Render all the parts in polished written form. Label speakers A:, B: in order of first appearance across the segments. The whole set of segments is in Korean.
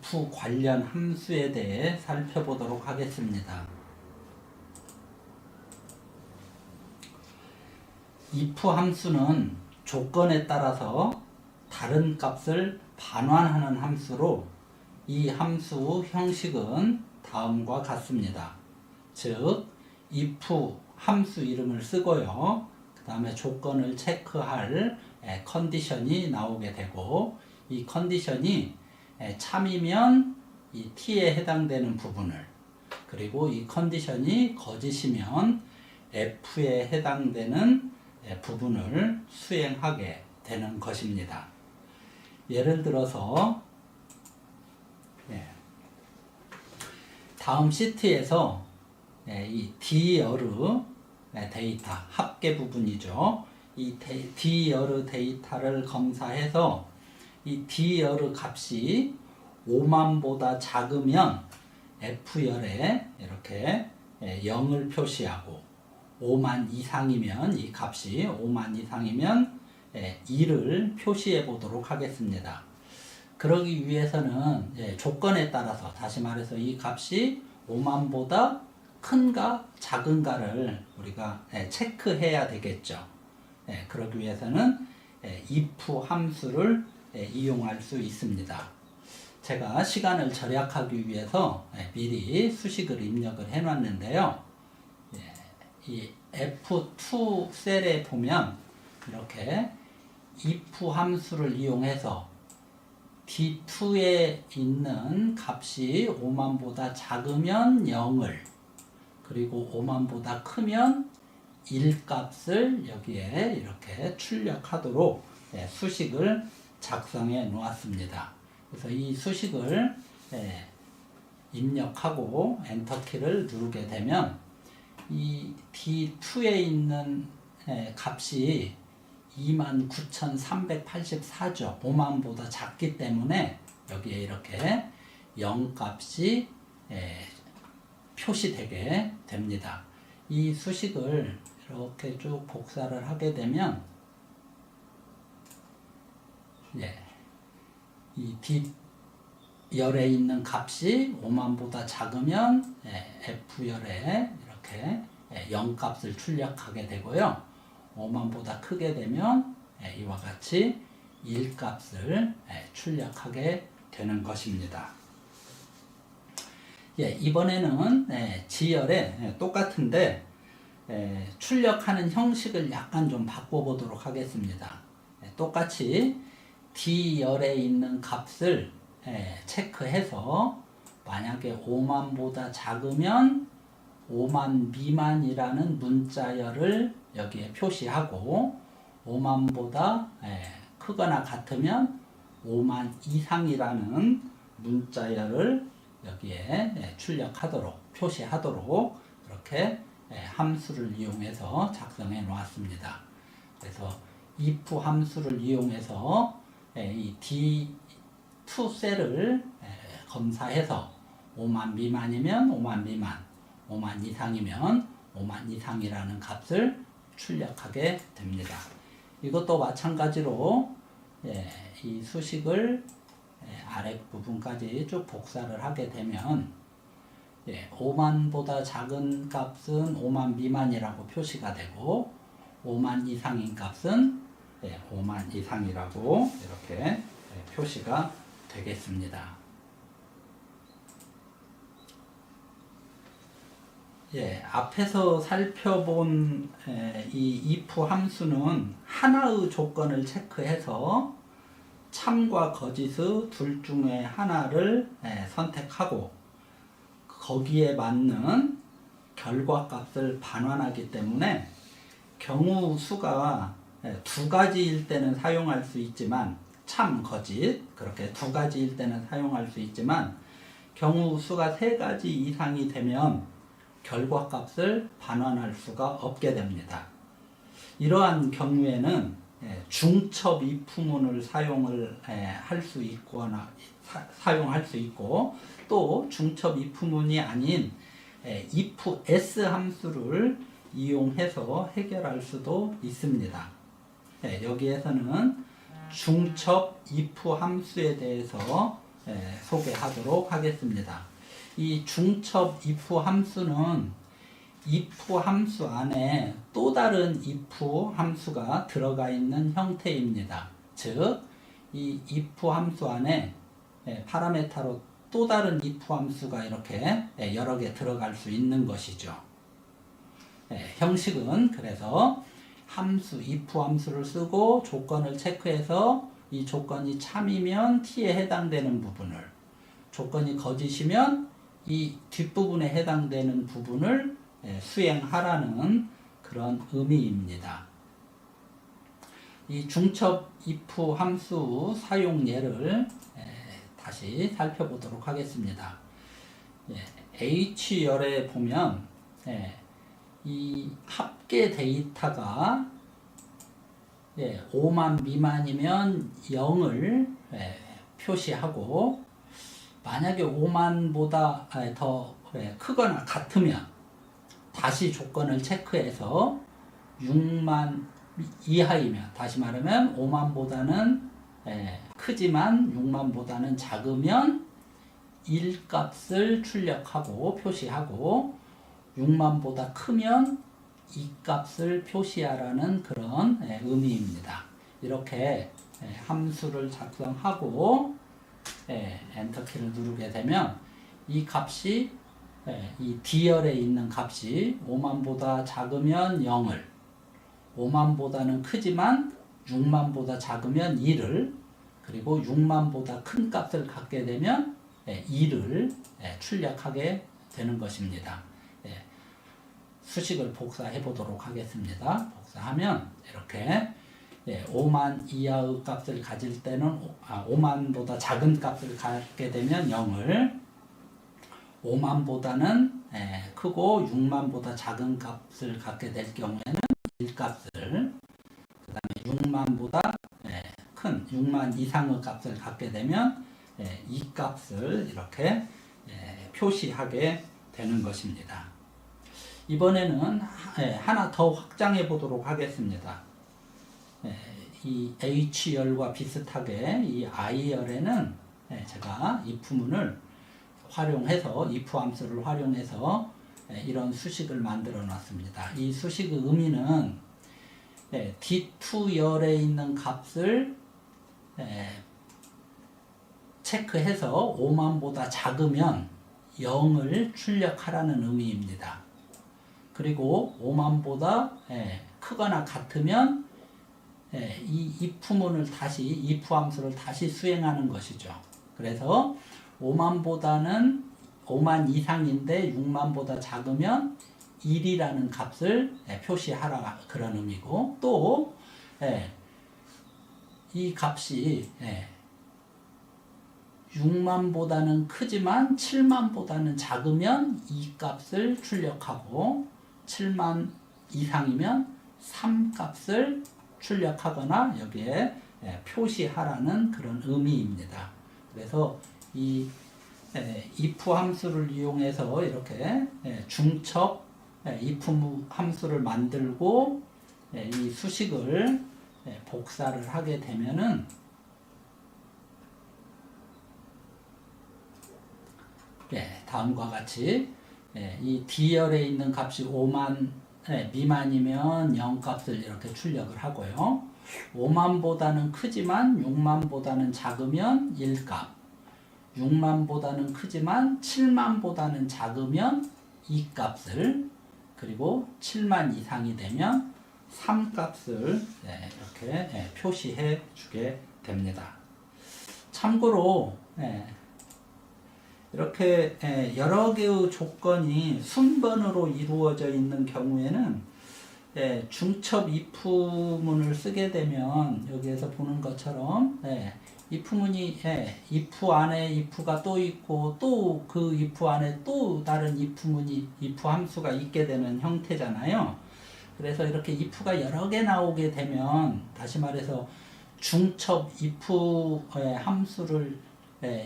A: if 관련 함수에 대해 살펴보도록 하겠습니다. if 함수는 조건에 따라서 다른 값을 반환하는 함수로 이 함수 형식은 다음과 같습니다. 즉, if 함수 이름을 쓰고요. 그 다음에 조건을 체크할 컨디션이 나오게 되고, 이 컨디션이 참이면 이 t에 해당되는 부분을, 그리고 이 컨디션이 거짓이면 f에 해당되는 부분을 수행하게 되는 것입니다. 예를 들어서 다음 시트에서 이 D열의 데이터, 합계 부분이죠. 이 D열의 데이터를 검사해서 이 D열의 값이 5만보다 작으면 F열에 이렇게 0을 표시하고, 5만 이상이면, 이 값이 5만 이상이면 2를 표시해 보도록 하겠습니다. 그러기 위해서는 조건에 따라서, 다시 말해서 이 값이 5만보다 큰가 작은가를 우리가 체크해야 되겠죠. 그러기 위해서는 if 함수를 이용할 수 있습니다. 제가 시간을 절약하기 위해서 미리 수식을 입력을 해 놨는데요. 이 F2 셀에 보면 이렇게 if 함수를 이용해서 D2에 있는 값이 5만보다 작으면 0을, 그리고 5만보다 크면 1 값을 여기에 이렇게 출력하도록 수식을 작성해 놓았습니다. 그래서 이 수식을 입력하고 엔터키를 누르게 되면 이 D2에 있는 값이 29,384죠. 5만보다 작기 때문에 여기에 이렇게 0 값이 표시되게 됩니다. 이 수식을 이렇게 쭉 복사를 하게 되면 이 D열에 있는 값이 5만보다 작으면 F열에 이렇게 0 값을 출력하게 되고요. 5만보다 크게 되면 이와 같이 1 값을 출력하게 되는 것입니다. 이번에는 G열에 똑같은데 출력하는 형식을 약간 좀 바꿔보도록 하겠습니다. 똑같이 D열에 있는 값을 체크해서 만약에 5만보다 작으면 5만 미만이라는 문자열을 여기에 표시하고, 5만보다 크거나 같으면 5만 이상이라는 문자열을 여기에 출력하도록, 표시하도록 이렇게 함수를 이용해서 작성해 놓았습니다. 그래서 if 함수를 이용해서 이 D2 셀을 검사해서 5만 미만이면 5만 미만, 5만 이상이면 5만 이상이라는 값을 출력하게 됩니다. 이것도 마찬가지로 이 수식을 아랫부분까지 쭉 복사를 하게 되면 5만보다 작은 값은 5만 미만이라고 표시가 되고, 5만 이상인 값은 5만 이상이라고 이렇게 표시가 되겠습니다. 앞에서 살펴본 이 if 함수는 하나의 조건을 체크해서 참과 거짓의 둘 중에 하나를 선택하고, 거기에 맞는 결과값을 반환하기 때문에 경우 수가 두 가지일 때는 사용할 수 있지만, 참, 거짓, 그렇게 두 가지일 때는 사용할 수 있지만, 경우 수가 세 가지 이상이 되면 결과값을 반환할 수가 없게 됩니다. 이러한 경우에는 중첩 if문을 사용을 할 수 있거나 사용할 수 있고, 또 중첩 if문이 아닌 ifs 함수를 이용해서 해결할 수도 있습니다. 여기에서는 중첩 if 함수에 대해서 소개하도록 하겠습니다. 이 중첩 if 함수는 if 함수 안에 또 다른 if 함수가 들어가 있는 형태입니다. 즉, 이 if 함수 안에 파라메타로 또 다른 if 함수가 이렇게 여러 개 들어갈 수 있는 것이죠. 형식은 그래서 함수, if 함수를 쓰고 조건을 체크해서 이 조건이 참이면 t에 해당되는 부분을, 조건이 거짓이면 이 뒷부분에 해당되는 부분을 수행하라는 그런 의미입니다. 이 중첩 if 함수 사용 예를 다시 살펴보도록 하겠습니다. H열에 보면 이 합계 데이터가 5만 미만이면 0을 표시하고, 만약에 5만보다 더 크거나 같으면 다시 조건을 체크해서 6만 이하이면, 다시 말하면 5만보다는 크지만 6만보다는 작으면 1값을 출력하고 표시하고, 6만보다 크면 2값을 표시하라는 그런 의미입니다. 이렇게 함수를 작성하고 엔터키를 누르게 되면 이 값이, 이 D열에 있는 값이 5만보다 작으면 0을, 5만보다는 크지만 6만보다 작으면 2를, 그리고 6만보다 큰 값을 갖게 되면 2를 출력하게 되는 것입니다. 수식을 복사해 보도록 하겠습니다. 복사하면 이렇게 5만 이하의 값을 가질 때는 5만보다 작은 값을 갖게 되면 0을, 5만보다는 크고 6만보다 작은 값을 갖게 될 경우에는 1값을, 그 다음에 6만보다 큰 6만 이상의 값을 갖게 되면 2값을 이렇게 표시하게 되는 것입니다. 이번에는 하나 더 확장해 보도록 하겠습니다. 이 H열과 비슷하게 이 I열에는 제가 if문을 활용해서, if 함수를 활용해서 이런 수식을 만들어 놨습니다. 이 수식의 의미는 D2열에 있는 값을 체크해서 5만보다 작으면 0을 출력하라는 의미입니다. 그리고 5만보다 크거나 같으면 이 if문을 다시, if 함수를 다시 수행하는 것이죠. 그래서 5만보다는 5만 이상인데 6만보다 작으면 1이라는 값을 표시하라, 그런 의미고, 또 이 값이 6만보다는 크지만 7만보다는 작으면 2값을 출력하고, 7만 이상이면 3값을 출력하거나 여기에 표시하라는 그런 의미입니다. 그래서 이 if 함수를 이용해서 이렇게 중첩 if 함수를 만들고 이 수식을 복사를 하게 되면은 다음과 같이 이 D열에 있는 값이 5만 미만이면 0값을 이렇게 출력을 하고요. 5만보다는 크지만 6만보다는 작으면 1값, 6만보다는 크지만 7만보다는 작으면 2값을, 그리고 7만 이상이 되면 3값을 이렇게 표시해 주게 됩니다. 참고로 이렇게 여러 개의 조건이 순번으로 이루어져 있는 경우에는 중첩 if문을 쓰게 되면 여기에서 보는 것처럼 if문이 if 안에 if가 또 있고, 또 그 if 안에 또 다른 if문이, if 함수가 있게 되는 형태잖아요. 그래서 이렇게 if가 여러 개 나오게 되면, 다시 말해서 중첩 if 함수를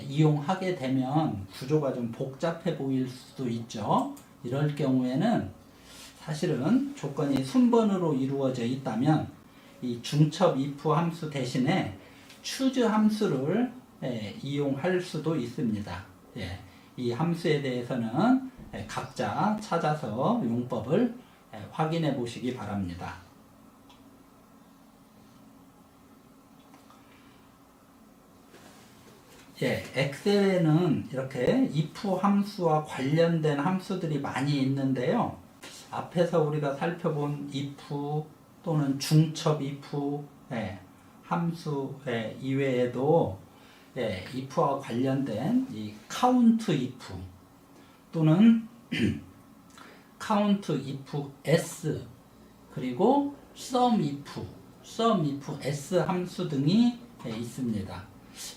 A: 이용하게 되면 구조가 좀 복잡해 보일 수도 있죠. 이럴 경우에는 사실은 조건이 순번으로 이루어져 있다면 이 중첩 if 함수 대신에 choose 함수를 이용할 수도 있습니다. 예, 이 함수에 대해서는 각자 찾아서 용법을 확인해 보시기 바랍니다. 예, 엑셀에는 이렇게 if 함수와 관련된 함수들이 많이 있는데요. 앞에서 우리가 살펴본 if 또는 중첩 if 함수 이외에도 if와 관련된 이 count if 또는 count if s 그리고 sum if s 함수 등이 있습니다.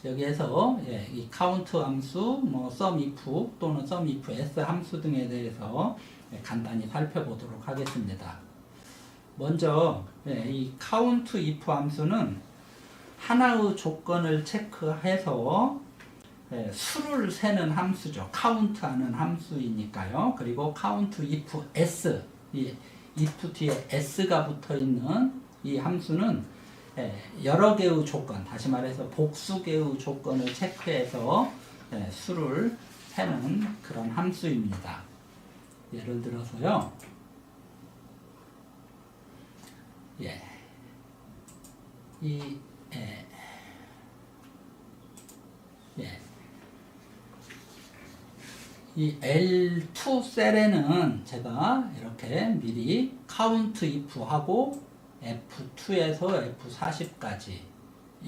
A: 여기에서 이 count 함수, sum if 또는 sum if s 함수 등에 대해서 간단히 살펴보도록 하겠습니다. 먼저 이 count if 함수는 하나의 조건을 체크해서 수를 세는 함수죠. count하는 함수이니까요. 그리고 count if s, 이 if 뒤에 s가 붙어 있는 이 함수는 여러 개의 조건, 다시 말해서 복수 개의 조건을 체크해서 수를 세는 그런 함수입니다. 예를 들어서요. 이 L2 셀에는 제가 이렇게 미리 count if 하고 F2에서 F40까지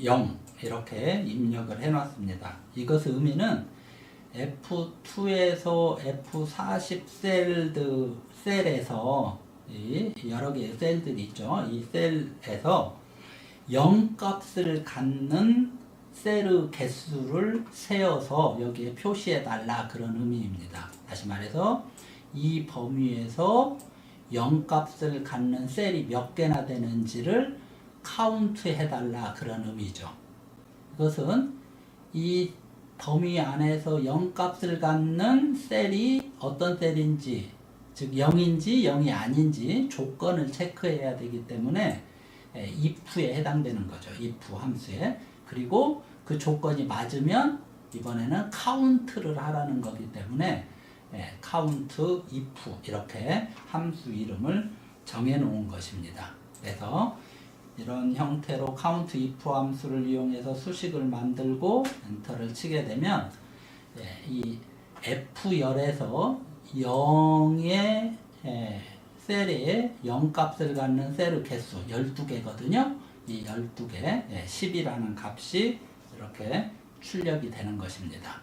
A: 0 이렇게 입력을 해 놨습니다. 이것의 의미는 F2에서 F40 셀에서 여러 개의 셀들이 있죠. 이 셀에서 0 값을 갖는 셀의 개수를 세어서 여기에 표시해 달라 그런 의미입니다. 다시 말해서 이 범위에서 0 값을 갖는 셀이 몇 개나 되는지를 카운트 해달라 그런 의미죠. 이것은 이 범위 안에서 0 값을 갖는 셀이 어떤 셀인지, 즉 0인지 0이 아닌지 조건을 체크해야 되기 때문에 if에 해당되는 거죠. if 함수에. 그리고 그 조건이 맞으면 이번에는 카운트를 하라는 거기 때문에 count if 이렇게 함수 이름을 정해 놓은 것입니다. 그래서 이런 형태로 count if 함수를 이용해서 수식을 만들고 엔터를 치게 되면 이 F열에서 0의 셀에 0 값을 갖는 셀의 개수 12개거든요. 이 12개, 10이라는 값이 이렇게 출력이 되는 것입니다.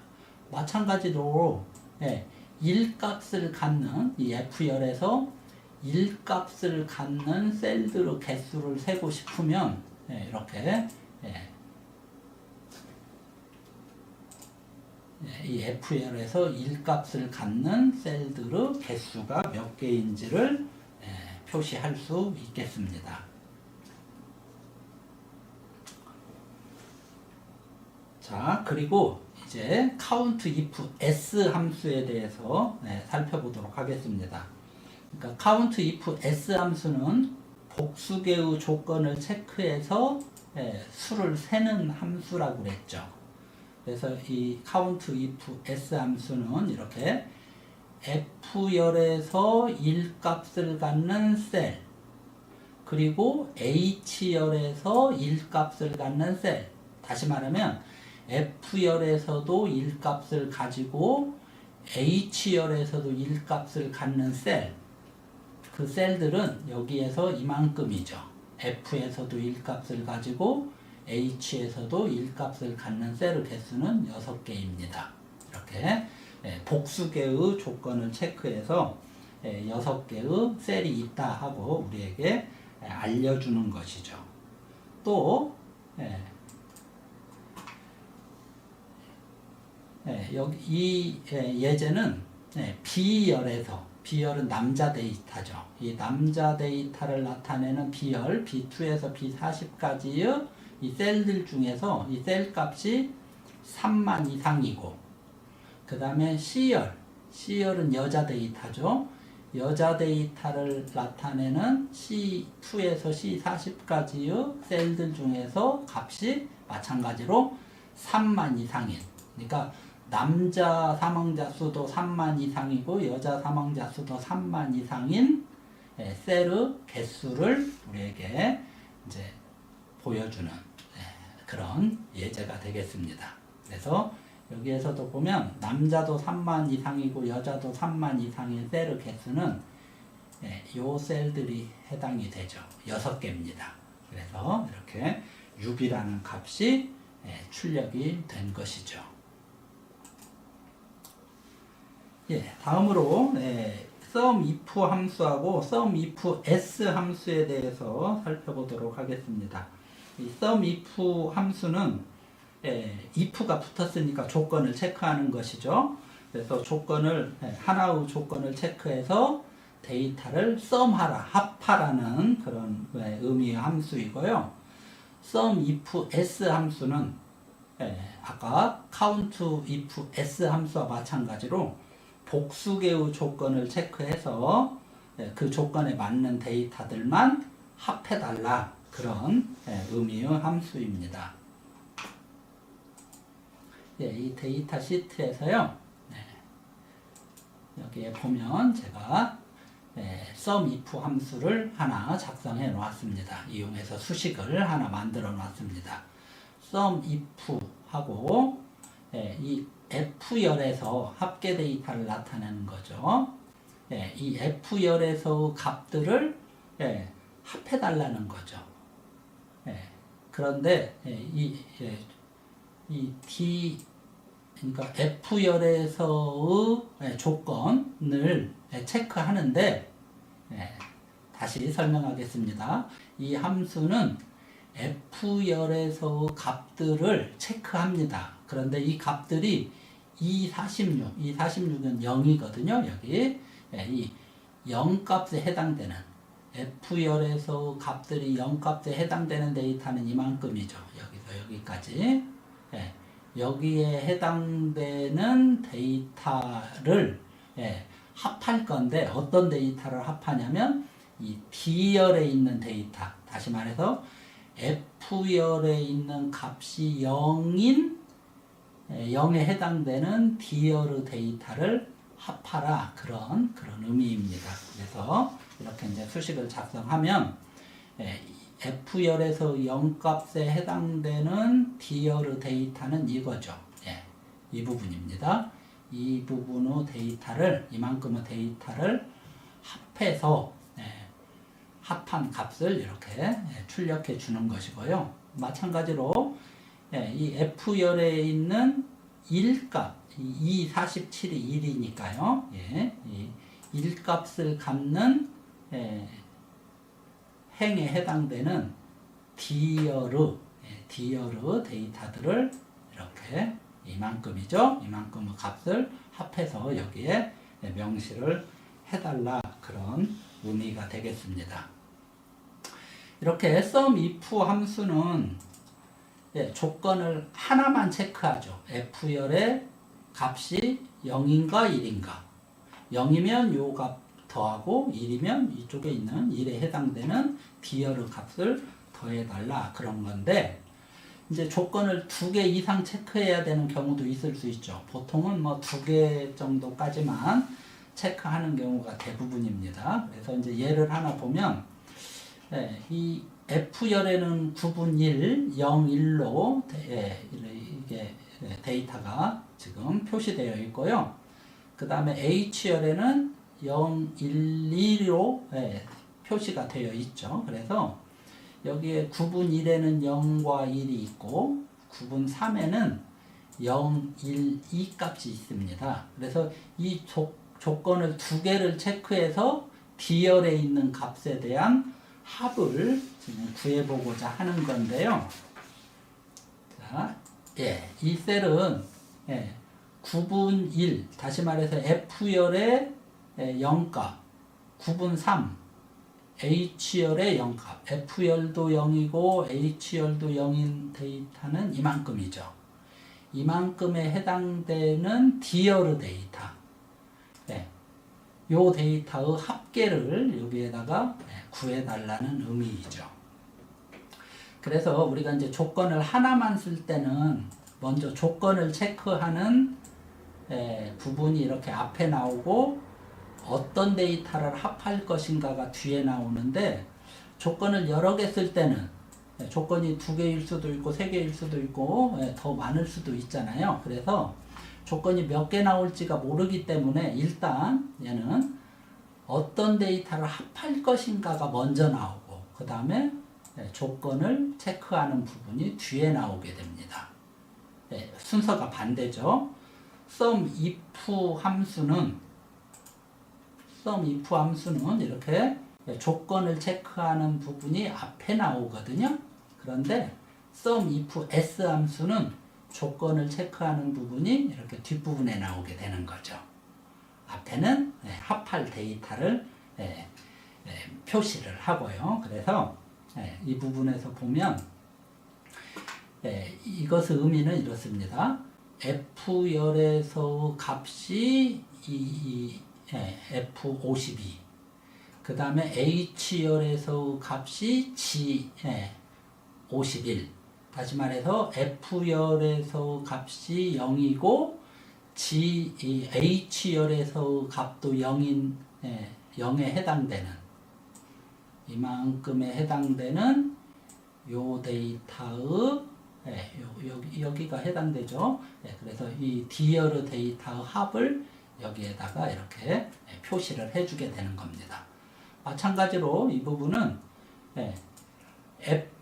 A: 마찬가지로 1값을 갖는 이 F열에서 1값을 갖는 셀들의 개수를 세고 싶으면 이렇게 이 F열에서 1값을 갖는 셀들의 개수가 몇 개인지를 표시할 수 있겠습니다. 자, 그리고 이제 count if s 함수에 대해서 살펴보도록 하겠습니다. 그러니까 count if s 함수는 복수개의 조건을 체크해서 수를 세는 함수라고 그랬죠. 그래서 이 count if s 함수는 이렇게 F열에서 1값을 갖는 셀, 그리고 H열에서 1값을 갖는 셀, 다시 말하면 F열에서도 1값을 가지고 H열에서도 1값을 갖는 셀, 그 셀들은 여기에서 이만큼이죠. F에서도 1값을 가지고 H에서도 1값을 갖는 셀의 개수는 6개입니다. 이렇게 복수개의 조건을 체크해서 6개의 셀이 있다 하고 우리에게 알려주는 것이죠. 또 여기 이 예제는 B열에서, B열은 남자 데이터죠. 이 남자 데이터를 나타내는 B열, B2에서 B40까지의 이 셀들 중에서 이 셀 값이 3만 이상이고, 그 다음에 C열은 여자 데이터죠. 여자 데이터를 나타내는 C2에서 C40까지의 셀들 중에서 값이 마찬가지로 3만 이상인, 그러니까 남자 사망자 수도 3만 이상이고 여자 사망자 수도 3만 이상인 셀의 개수를 우리에게 이제 보여주는 그런 예제가 되겠습니다. 그래서 여기에서도 보면 남자도 3만 이상이고 여자도 3만 이상인 셀의 개수는 요 셀들이 해당이 되죠. 6개입니다. 그래서 이렇게 6이라는 값이 출력이 된 것이죠. 다음으로 SUMIF 함수하고 SUMIF S 함수에 대해서 살펴보도록 하겠습니다. 이 SUMIF 함수는 if가 붙었으니까 조건을 체크하는 것이죠. 그래서 조건을 하나의 조건을 체크해서 데이터를 sum하라, 합하라는 그런 의미의 함수이고요. SUMIF S 함수는 아까 COUNTIF S 함수와 마찬가지로 복수계의 조건을 체크해서 그 조건에 맞는 데이터들만 합해달라, 그런 의미의 함수입니다. 이 데이터 시트에서요, 여기에 보면 제가 SUMIF 함수를 하나 작성해 놓았습니다. 이용해서 수식을 하나 만들어 놨습니다. SUMIF 하고 이 F열에서 합계 데이터를 나타내는 거죠. 이 F열에서 값들을 합해달라는 거죠. 그런데 이 D, 그러니까 F열에서의 조건을 체크하는데, 다시 설명하겠습니다. 이 함수는 F열에서 값들을 체크합니다. 그런데 이 값들이 246은 0이거든요. 여기 이 0값에 해당되는, F열에서 값들이 0값에 해당되는 데이터는 이만큼이죠. 여기서 여기까지. 여기에 해당되는 데이터를 합할 건데, 어떤 데이터를 합하냐면 이 D열에 있는 데이터, 다시 말해서 F열에 있는 값이 0에 해당되는 D열의 데이터를 합하라, 그런 의미입니다. 그래서 이렇게 이제 수식을 작성하면 F열에서 0값에 해당되는 D열의 데이터는 이거죠. 이 부분입니다. 이 부분의 데이터를, 이만큼의 데이터를 합해서 합한 값을 이렇게 출력해 주는 것이고요. 마찬가지로 이 F열에 있는 1값, 2, 47이 1이니까요. 이 1값을 갚는 행에 해당되는 D열의 데이터들을 이렇게 이만큼이죠. 이만큼의 값을 합해서 여기에 명시를 해달라, 그런 의미가 되겠습니다. 이렇게 SUMIF 함수는 조건을 하나만 체크하죠. F열의 값이 0인가 1인가. 0이면 요 값 더하고 1이면 이쪽에 있는 1에 해당되는 D열의 값을 더해달라, 그런 건데, 이제 조건을 2개 이상 체크해야 되는 경우도 있을 수 있죠. 보통은 뭐 2개 정도까지만 체크하는 경우가 대부분입니다. 그래서 이제 예를 하나 보면, 이 F열에는 9분 1, 0, 1로 이게 데이터가 지금 표시되어 있고요. 그 다음에 H열에는 0, 1, 2로 표시가 되어 있죠. 그래서 여기에 9분 1에는 0과 1이 있고 9분 3에는 0, 1, 2 값이 있습니다. 그래서 이 조건을 2개를 체크해서 D열에 있는 값에 대한 합을 지금 구해보고자 하는 건데요. 자, 이 셀은 9분 1, 다시 말해서 F열의 0값, 9분 3, H열의 0값, F열도 0이고 H열도 0인 데이터는 이만큼이죠. 이만큼에 해당되는 D열의 데이터, 요 데이터의 합계를 여기에다가 구해달라는 의미이죠. 그래서 우리가 이제 조건을 하나만 쓸 때는 먼저 조건을 체크하는 부분이 이렇게 앞에 나오고 어떤 데이터를 합할 것인가가 뒤에 나오는데 조건을 여러 개 쓸 때는 조건이 2개일 수도 있고 3개일 수도 있고 더 많을 수도 있잖아요. 그래서 조건이 몇 개 나올지가 모르기 때문에 일단 얘는 어떤 데이터를 합할 것인가가 먼저 나오고 그 다음에 조건을 체크하는 부분이 뒤에 나오게 됩니다. 순서가 반대죠. SUMIF 함수는 이렇게 조건을 체크하는 부분이 앞에 나오거든요. 그런데 SUMIF S 함수는 조건을 체크하는 부분이 이렇게 뒷부분에 나오게 되는 거죠. 앞에는 합할 데이터를 표시를 하고요. 그래서 이 부분에서 보면 이것의 의미는 이렇습니다. F열에서 값이 F52, 그 다음에 H열에서 값이 G51, 다시 말해서 F열에서 값이 0이고 H열에서 값도 0에 해당되는 이만큼에 해당되는 요 데이터의 여기가 해당되죠. 그래서 이 D열의 데이터의 합을 여기에다가 이렇게 표시를 해주게 되는 겁니다. 마찬가지로 이 부분은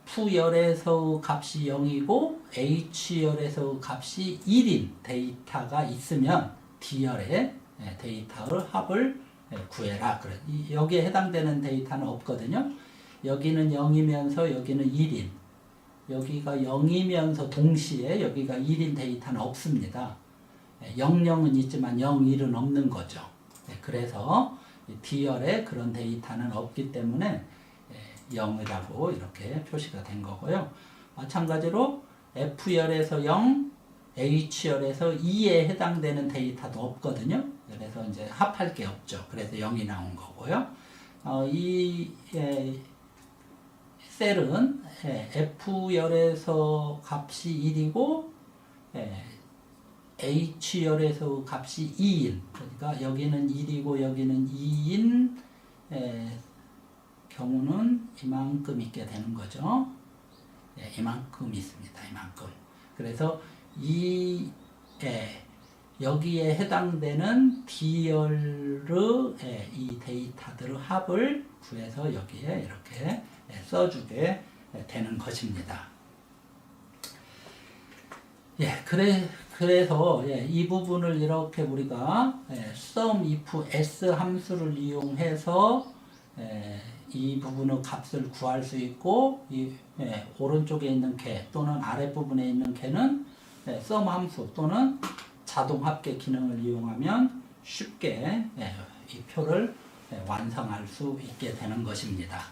A: F열에서 값이 0이고 H열에서 값이 1인 데이터가 있으면 D열의 데이터의 합을 구해라. 여기에 해당되는 데이터는 없거든요. 여기는 0이면서 여기는 1인, 여기가 0이면서 동시에 여기가 1인 데이터는 없습니다. 00은 있지만 01은 없는 거죠. 그래서 D열에 그런 데이터는 없기 때문에 0이라고 이렇게 표시가 된 거고요. 마찬가지로 F열에서 0, H열에서 2에 해당되는 데이터도 없거든요. 그래서 이제 합할 게 없죠. 그래서 0이 나온 거고요. 이 셀은 F열에서 값이 1이고 H열에서 값이 2인, 그러니까 여기는 1이고 여기는 2인 경우는 이만큼 있게 되는 거죠. 이만큼 있습니다. 이만큼. 그래서 여기에 해당되는 D열의 이 데이터들의 합을 구해서 여기에 이렇게 써주게 되는 것입니다. 그래서 이 부분을 이렇게 우리가 SUMIF S 함수를 이용해서 이 부분의 값을 구할 수 있고 오른쪽에 있는 개 또는 아랫부분에 있는 개는 SUM 함수 또는 자동합계 기능을 이용하면 쉽게 이 표를 완성할 수 있게 되는 것입니다.